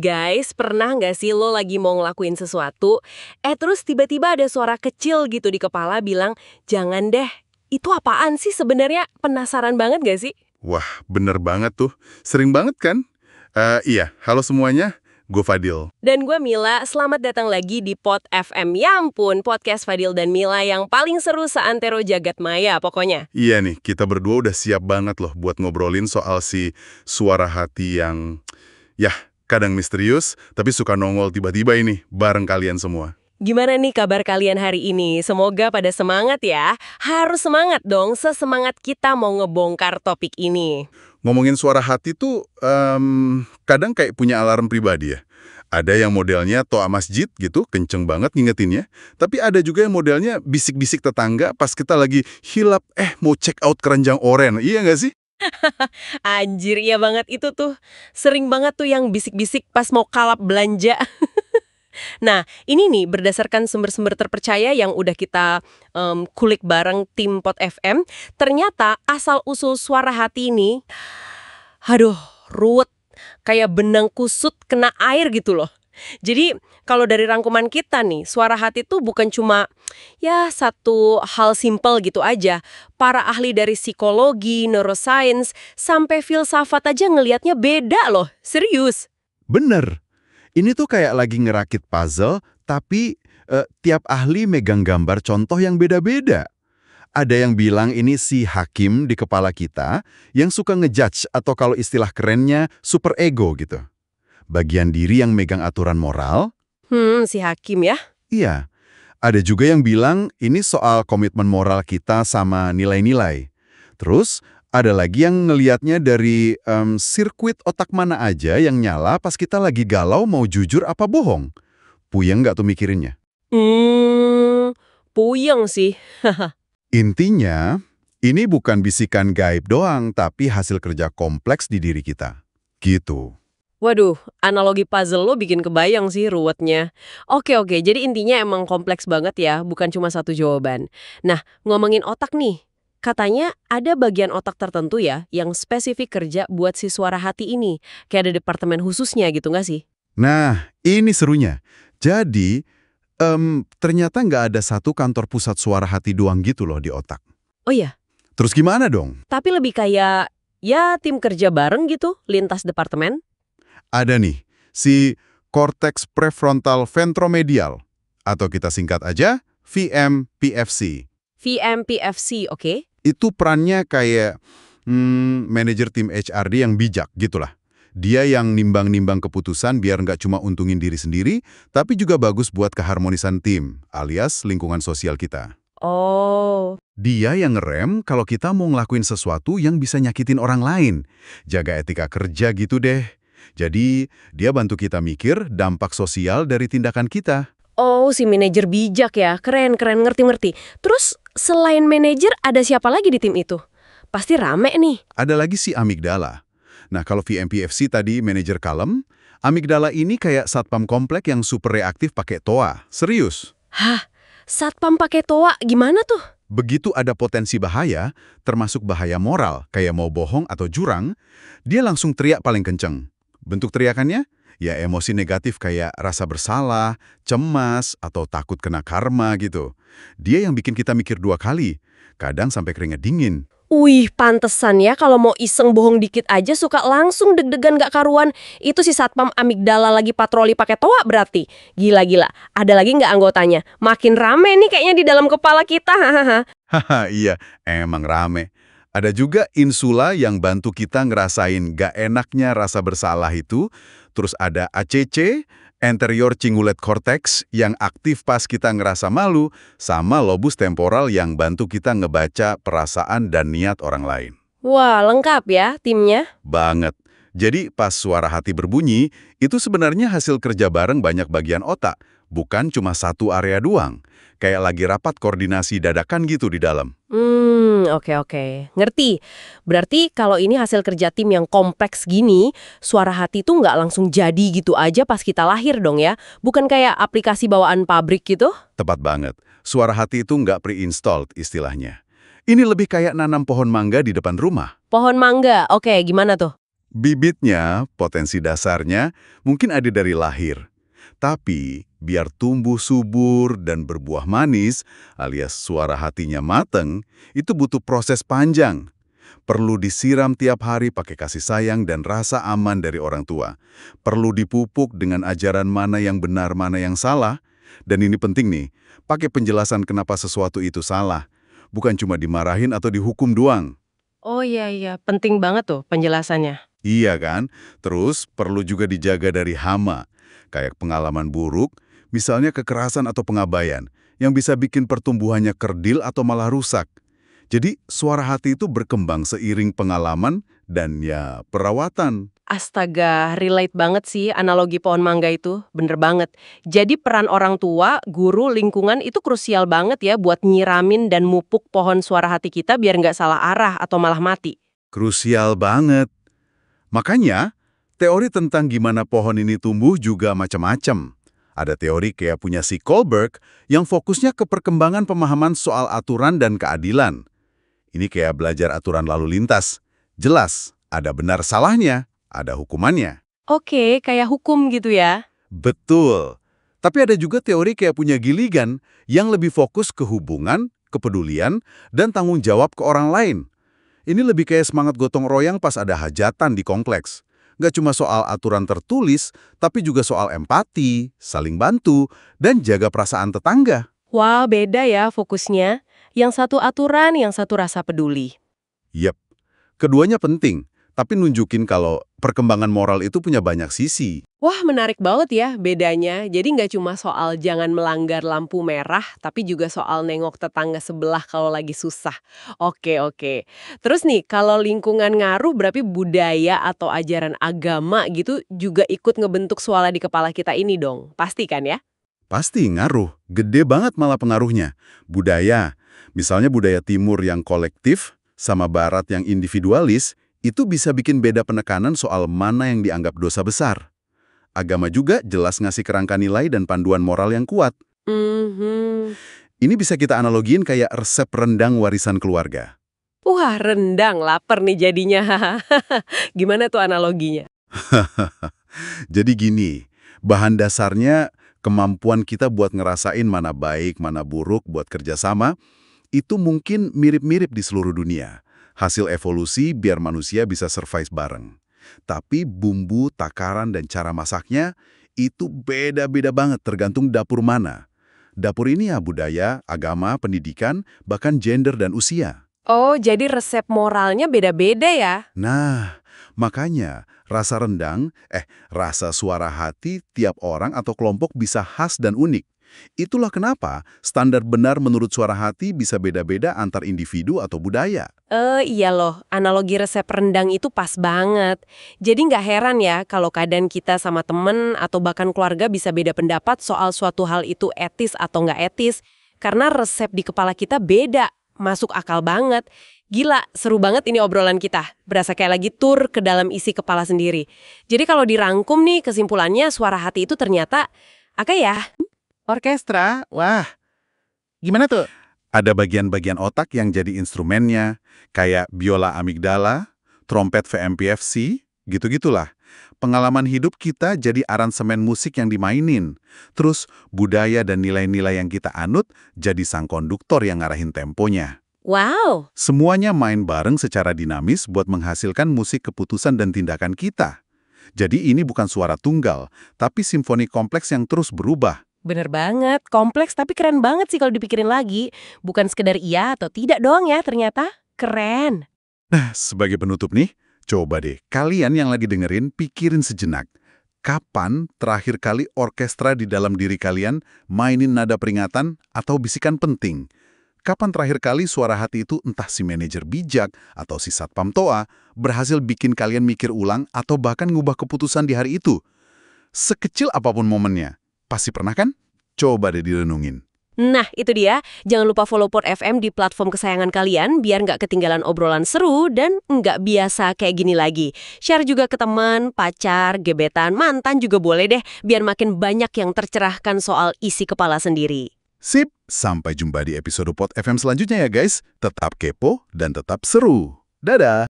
Guys, pernah nggak sih lo lagi mau ngelakuin sesuatu, terus tiba-tiba ada suara kecil gitu di kepala bilang, jangan deh, itu apaan sih sebenarnya? Penasaran banget nggak sih? Wah, bener banget tuh. Sering banget kan? Iya, halo semuanya, gue Fadil. Dan gue Mila, selamat datang lagi di Pod FM. Ya ampun, podcast Fadil dan Mila yang paling seru seantero jagat maya pokoknya. Iya nih, kita berdua udah siap banget loh buat ngobrolin soal si suara hati yang, ya, kadang misterius, tapi suka nongol tiba-tiba ini, bareng kalian semua. Gimana nih kabar kalian hari ini? Semoga pada semangat ya. Harus semangat dong, sesemangat kita mau ngebongkar topik ini. Ngomongin suara hati tuh, kadang kayak punya alarm pribadi ya. Ada yang modelnya toa masjid gitu, kenceng banget ngingetinnya. Tapi ada juga yang modelnya bisik-bisik tetangga pas kita lagi hilap, mau check out keranjang oren. Iya nggak sih? Anjir, iya banget itu tuh. Sering banget tuh yang bisik-bisik pas mau kalap belanja. Nah, ini nih berdasarkan sumber-sumber terpercaya yang udah kita kulik bareng tim Pod FM, ternyata asal-usul suara hati ini, aduh, ruwet. Kayak benang kusut kena air gitu loh. Jadi, kalau dari rangkuman kita nih, suara hati tuh bukan cuma ya satu hal simpel gitu aja. Para ahli dari psikologi, neuroscience, sampai filsafat aja ngelihatnya beda loh. Serius. Bener. Ini tuh kayak lagi ngerakit puzzle, tapi tiap ahli megang gambar contoh yang beda-beda. Ada yang bilang ini si hakim di kepala kita yang suka ngejudge atau kalau istilah kerennya super ego gitu. Bagian diri yang megang aturan moral. Si hakim ya. Iya. Ada juga yang bilang ini soal komitmen moral kita sama nilai-nilai. Terus ada lagi yang ngelihatnya dari sirkuit otak mana aja yang nyala pas kita lagi galau mau jujur apa bohong. Puyeng nggak tuh mikirinnya? Puyeng sih. Intinya, ini bukan bisikan gaib doang, tapi hasil kerja kompleks di diri kita. Gitu. Waduh, analogi puzzle lo bikin kebayang sih ruwetnya. Oke, jadi intinya emang kompleks banget ya, bukan cuma satu jawaban. Nah, ngomongin otak nih, katanya ada bagian otak tertentu ya yang spesifik kerja buat si suara hati ini. Kayak ada departemen khususnya gitu nggak sih? Nah, ini serunya. Jadi, ternyata nggak ada satu kantor pusat suara hati doang gitu loh di otak. Oh iya? Terus gimana dong? Tapi lebih kayak, ya tim kerja bareng gitu, lintas departemen. Ada nih, si cortex prefrontal ventromedial, atau kita singkat aja, VMPFC. VMPFC, oke? Itu perannya kayak manajer tim HRD yang bijak gitulah. Dia yang nimbang-nimbang keputusan biar nggak cuma untungin diri sendiri, tapi juga bagus buat keharmonisan tim, alias lingkungan sosial kita. Oh. Dia yang ngerem kalau kita mau ngelakuin sesuatu yang bisa nyakitin orang lain. Jaga etika kerja gitu deh. Jadi, dia bantu kita mikir dampak sosial dari tindakan kita. Oh, si manajer bijak ya. Keren, ngerti-ngerti. Terus, selain manajer, ada siapa lagi di tim itu? Pasti rame nih. Ada lagi si amigdala. Nah, kalau VMPFC tadi manajer kalem, amigdala ini kayak satpam komplek yang super reaktif pakai toa. Serius. Hah? Satpam pakai toa gimana tuh? Begitu ada potensi bahaya, termasuk bahaya moral, kayak mau bohong atau jurang, dia langsung teriak paling kenceng. Bentuk teriakannya? Ya emosi negatif kayak rasa bersalah, cemas, atau takut kena karma gitu. Dia yang bikin kita mikir dua kali, kadang sampai keringat dingin. Wih, pantesan ya kalau mau iseng bohong dikit aja suka langsung deg-degan gak karuan. Itu si satpam amigdala lagi patroli pakai toa berarti. Gila. Ada lagi nggak anggotanya? Makin rame nih kayaknya di dalam kepala kita. Haha, iya, emang rame. Ada juga insula yang bantu kita ngerasain gak enaknya rasa bersalah itu. Terus ada ACC, anterior cingulate cortex, yang aktif pas kita ngerasa malu, sama lobus temporal yang bantu kita ngebaca perasaan dan niat orang lain. Wah, lengkap ya timnya. Banget. Jadi pas suara hati berbunyi, itu sebenarnya hasil kerja bareng banyak bagian otak, bukan cuma satu area doang. Kayak lagi rapat koordinasi dadakan gitu di dalam. Oke. Ngerti. Berarti kalau ini hasil kerja tim yang kompleks gini, suara hati tuh nggak langsung jadi gitu aja pas kita lahir dong ya? Bukan kayak aplikasi bawaan pabrik gitu? Tepat banget. Suara hati itu nggak pre-installed istilahnya. Ini lebih kayak nanam pohon mangga di depan rumah. Pohon mangga, oke, gimana tuh? Bibitnya, potensi dasarnya, mungkin ada dari lahir. Tapi, biar tumbuh subur dan berbuah manis, alias suara hatinya mateng, itu butuh proses panjang. Perlu disiram tiap hari pakai kasih sayang dan rasa aman dari orang tua. Perlu dipupuk dengan ajaran mana yang benar, mana yang salah. Dan ini penting nih, pakai penjelasan kenapa sesuatu itu salah. Bukan cuma dimarahin atau dihukum doang. Oh iya, penting banget tuh penjelasannya. Iya kan? Terus perlu juga dijaga dari hama, kayak pengalaman buruk, misalnya kekerasan atau pengabaian, yang bisa bikin pertumbuhannya kerdil atau malah rusak. Jadi suara hati itu berkembang seiring pengalaman dan ya perawatan. Astaga, relate banget sih analogi pohon mangga itu. Bener banget. Jadi peran orang tua, guru, lingkungan itu krusial banget ya buat nyiramin dan mupuk pohon suara hati kita biar nggak salah arah atau malah mati. Krusial banget. Makanya, teori tentang gimana pohon ini tumbuh juga macam-macam. Ada teori kayak punya si Kohlberg yang fokusnya ke perkembangan pemahaman soal aturan dan keadilan. Ini kayak belajar aturan lalu lintas. Jelas, ada benar salahnya, ada hukumannya. Oke, kayak hukum gitu ya. Betul. Tapi ada juga teori kayak punya Gilligan yang lebih fokus ke hubungan, kepedulian, dan tanggung jawab ke orang lain. Ini lebih kayak semangat gotong royong pas ada hajatan di kompleks. Nggak cuma soal aturan tertulis, tapi juga soal empati, saling bantu, dan jaga perasaan tetangga. Wah, beda ya fokusnya. Yang satu aturan, yang satu rasa peduli. Yep, keduanya penting, tapi nunjukin kalau perkembangan moral itu punya banyak sisi. Wah, menarik banget ya bedanya. Jadi nggak cuma soal jangan melanggar lampu merah, tapi juga soal nengok tetangga sebelah kalau lagi susah. Oke. Terus nih, kalau lingkungan ngaruh berarti budaya atau ajaran agama gitu juga ikut ngebentuk suara di kepala kita ini dong. Pasti kan ya? Pasti ngaruh, gede banget malah pengaruhnya. Budaya, misalnya budaya timur yang kolektif sama barat yang individualis, itu bisa bikin beda penekanan soal mana yang dianggap dosa besar. Agama juga jelas ngasih kerangka nilai dan panduan moral yang kuat. Ini bisa kita analogiin kayak resep rendang warisan keluarga. Wah, rendang, lapar nih jadinya. Gimana tuh analoginya? Jadi gini, bahan dasarnya kemampuan kita buat ngerasain mana baik, mana buruk buat kerjasama, itu mungkin mirip-mirip di seluruh dunia. Hasil evolusi biar manusia bisa survive bareng. Tapi bumbu, takaran, dan cara masaknya itu beda-beda banget tergantung dapur mana. Dapur ini ya budaya, agama, pendidikan, bahkan gender dan usia. Oh, jadi resep moralnya beda-beda ya? Nah, makanya rasa rasa suara hati tiap orang atau kelompok bisa khas dan unik. Itulah kenapa standar benar menurut suara hati bisa beda-beda antar individu atau budaya. Iya loh, analogi resep rendang itu pas banget. Jadi nggak heran ya kalau kadang kita sama temen atau bahkan keluarga bisa beda pendapat soal suatu hal itu etis atau nggak etis. Karena resep di kepala kita beda, masuk akal banget. Gila, seru banget ini obrolan kita. Berasa kayak lagi tur ke dalam isi kepala sendiri. Jadi kalau dirangkum nih kesimpulannya suara hati itu ternyata, Orkestra? Wah, gimana tuh? Ada bagian-bagian otak yang jadi instrumennya, kayak biola amigdala, trompet VMPFC, gitu-gitulah. Pengalaman hidup kita jadi aransemen musik yang dimainin. Terus budaya dan nilai-nilai yang kita anut jadi sang konduktor yang ngarahin temponya. wow. Semuanya main bareng secara dinamis buat menghasilkan musik keputusan dan tindakan kita. Jadi ini bukan suara tunggal, tapi simfoni kompleks yang terus berubah. Bener banget, kompleks tapi keren banget sih kalau dipikirin lagi. Bukan sekedar iya atau tidak doang ya ternyata. Keren. Nah, sebagai penutup nih, coba deh kalian yang lagi dengerin pikirin sejenak. Kapan terakhir kali orkestra di dalam diri kalian mainin nada peringatan atau bisikan penting? Kapan terakhir kali suara hati itu entah si manajer bijak atau si satpam toa berhasil bikin kalian mikir ulang atau bahkan ngubah keputusan di hari itu? Sekecil apapun momennya. Pasti pernah kan? Coba deh direnungin. Nah, itu dia. Jangan lupa follow Pod FM di platform kesayangan kalian biar nggak ketinggalan obrolan seru dan nggak biasa kayak gini lagi. Share juga ke teman, pacar, gebetan, mantan juga boleh deh biar makin banyak yang tercerahkan soal isi kepala sendiri. Sip, sampai jumpa di episode Pod FM selanjutnya ya guys. Tetap kepo dan tetap seru. Dadah!